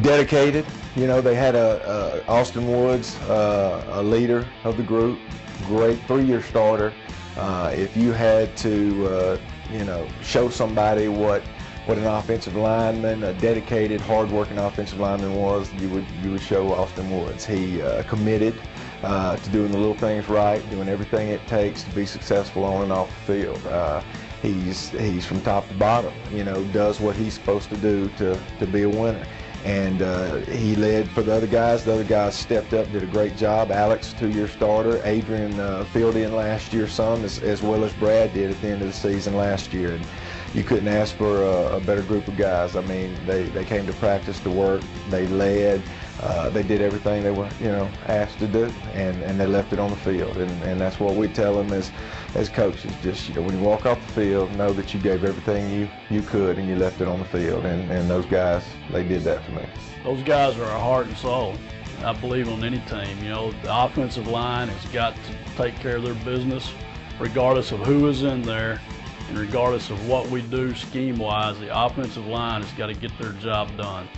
dedicated. You know, they had Austin Woods, a leader of the group, great 3-year starter. If you had to, you know, show somebody what an offensive lineman, a dedicated, hard-working offensive lineman was, you would show Austin Woods. He committed to doing the little things right, doing everything it takes to be successful on and off the field. He's from top to bottom, you know, does what he's supposed to do to be a winner. And he led for the other guys. The other guys stepped up, did a great job. Alex, 2-year starter. Adrian filled in last year some, as well as Brad did at the end of the season last year. And you couldn't ask for a better group of guys. I mean, they came to practice to work. They led. They did everything they were, you know, asked to do, and they left it on the field. And that's what we tell them as coaches. Just, you know, when you walk off the field, know that you gave everything you could and you left it on the field. And those guys, they did that for me. Those guys are our heart and soul. I believe on any team. You know, the offensive line has got to take care of their business, regardless of who is in there, and regardless of what we do scheme-wise. The offensive line has got to get their job done.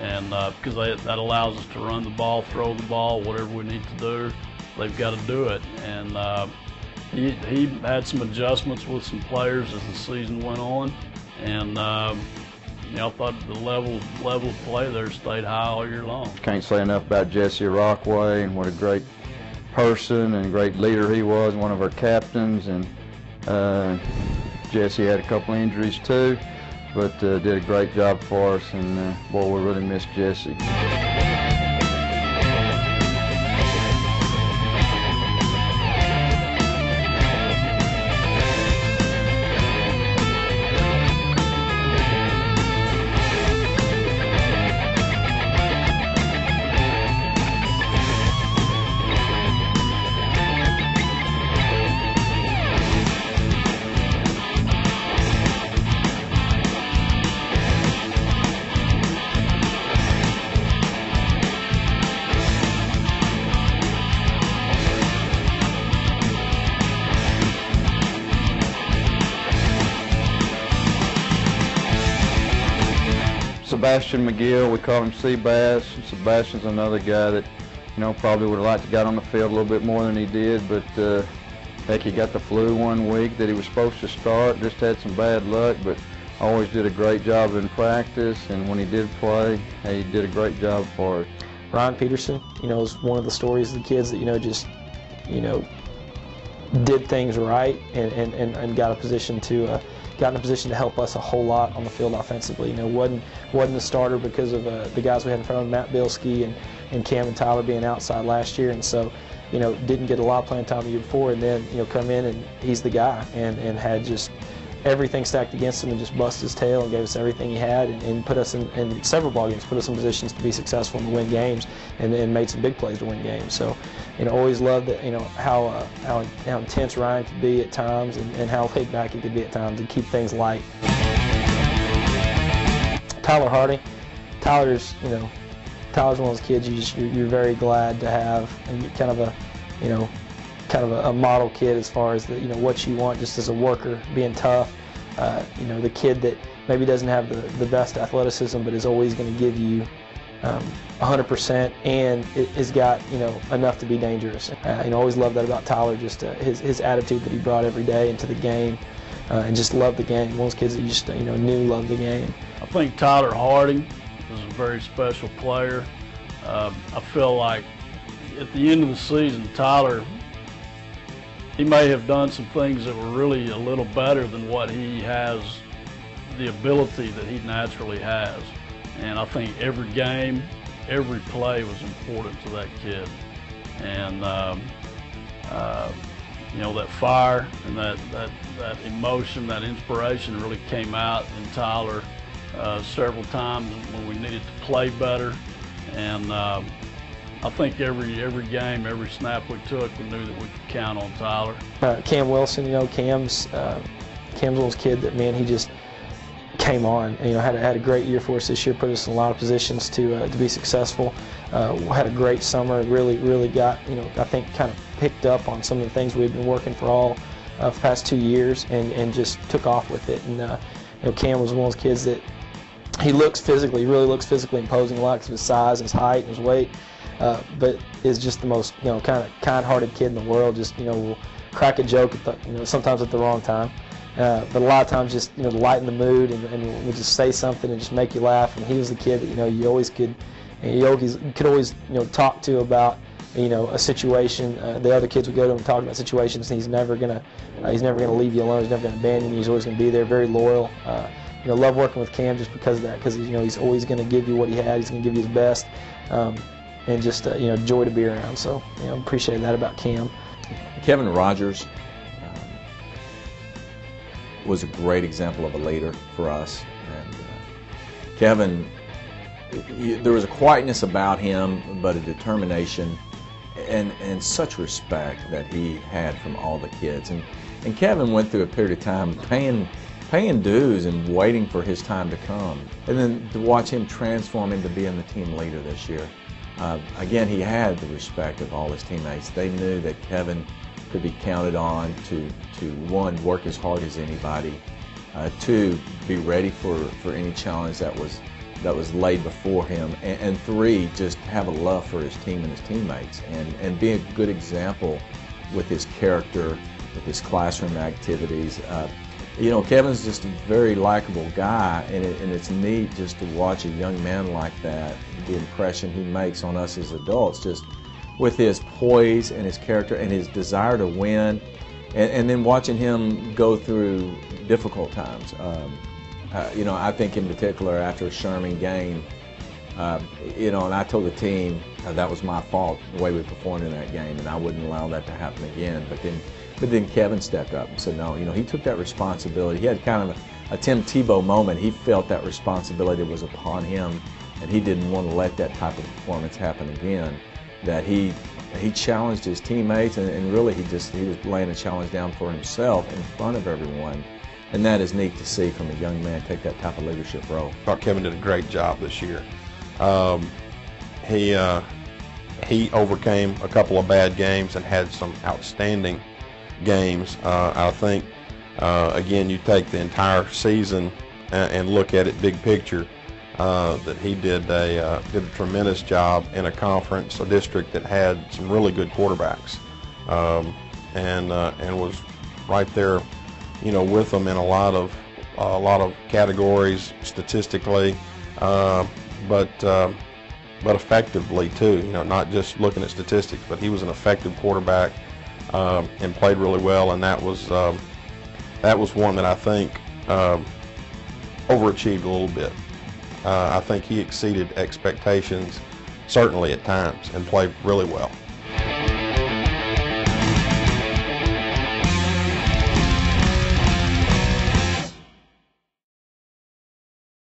And because that allows us to run the ball, throw the ball, whatever we need to do, they've got to do it. And he had some adjustments with some players as the season went on, and you know, I thought the level of play there stayed high all year long. Can't say enough about Jesse Rockwall and what a great person and great leader he was, one of our captains. And Jesse had a couple injuries too, but did a great job for us, and boy, we really miss Jesse. Sebastian McGill, we call him Seabass. Sebastian's another guy that, you know, probably would have liked to got on the field a little bit more than he did, but heck, he got the flu one week that he was supposed to start, just had some bad luck, but always did a great job in practice, and when he did play, he did a great job for us. Ryan Peterson, you know, is one of the stories of the kids that, you know, just, you know, did things right and got in a position to help us a whole lot on the field offensively. You know, wasn't a starter because of the guys we had in front of him, Matt Bilski and Cam and Tyler being outside last year, and so, you know, didn't get a lot of playing time the year before, and then, you know, come in and he's the guy, and had just everything stacked against him and just busted his tail and gave us everything he had, and put us in several ball games, put us in positions to be successful and to win games, and made some big plays to win games. So, you know, always loved that, you know, how intense Ryan could be at times, and how laid back he could be at times, and keep things light. Tyler Hardy, Tyler's one of those kids you're very glad to have, and you're kind of a model kid as far as what you want just as a worker, being tough. You know, the kid that maybe doesn't have the best athleticism, but is always going to give you 100% and has got, you know, enough to be dangerous. You know, always loved that about Tyler, just his attitude that he brought every day into the game, and just loved the game. One of those kids that you just, you know, knew loved the game. I think Tyler Harding is a very special player. I feel like at the end of the season, Tyler, he may have done some things that were really a little better than what he has, the ability that he naturally has. And I think every game, every play was important to that kid. And you know, that fire and that emotion, that inspiration really came out in Tyler several times when we needed to play better. And I think every game, every snap we took, we knew that we could count on Tyler. Cam Wilson, you know, Cam's one of those kids that, man, he just came on. And, you know, had a great year for us this year, put us in a lot of positions to be successful. Had a great summer, really got, you know, I think kind of picked up on some of the things we've been working for the past 2 years, and just took off with it. And you know, Cam was one of those kids that he really looks physically imposing a lot because of his size, his height, and his weight. But is just the most kind-hearted kid in the world. Just will crack a joke at the sometimes at the wrong time. But a lot of times just to lighten the mood and will just say something and just make you laugh. And he was the kid that you always could talk to about a situation. The other kids would go to him and talk about situations, and he's never gonna leave you alone. He's never gonna abandon you. He's always gonna be there. Very loyal. Love working with Cam just because of that. Because he's always gonna give you what he had. He's gonna give you his best. And just joy to be around. So appreciate that about Cam. Kevin Rogers was a great example of a leader for us. And Kevin, there was a quietness about him, but a determination and such respect that he had from all the kids. And Kevin went through a period of time paying dues and waiting for his time to come. And then to watch him transform into being the team leader this year. Again, he had the respect of all his teammates. They knew that Kevin could be counted on to one, work as hard as anybody, two, be ready for any challenge that was laid before him, and three, just have a love for his team and his teammates, and be a good example with his character, with his classroom activities. Kevin's just a very likable guy, and it's neat just to watch a young man like that, the impression he makes on us as adults, just with his poise and his character and his desire to win, and then watching him go through difficult times. I think in particular after a Sherman game, and I told the team that was my fault, the way we performed in that game, and I wouldn't allow that to happen again. But then Kevin stepped up and said, no, he took that responsibility. He had kind of a Tim Tebow moment. He felt that responsibility was upon him, and he didn't want to let that type of performance happen again. That he challenged his teammates, and really he was laying a challenge down for himself in front of everyone. And that is neat to see from a young man take that type of leadership role. I thought Kevin did a great job this year. He overcame a couple of bad games and had some outstanding games. I think, again, you take the entire season and look at it big picture, that he did a tremendous job in a conference, a district that had some really good quarterbacks, and was right there, with them in a lot of categories statistically, but effectively too. Not just looking at statistics, but he was an effective quarterback. And played really well, and that was one that I think overachieved a little bit. I think he exceeded expectations, certainly at times, and played really well.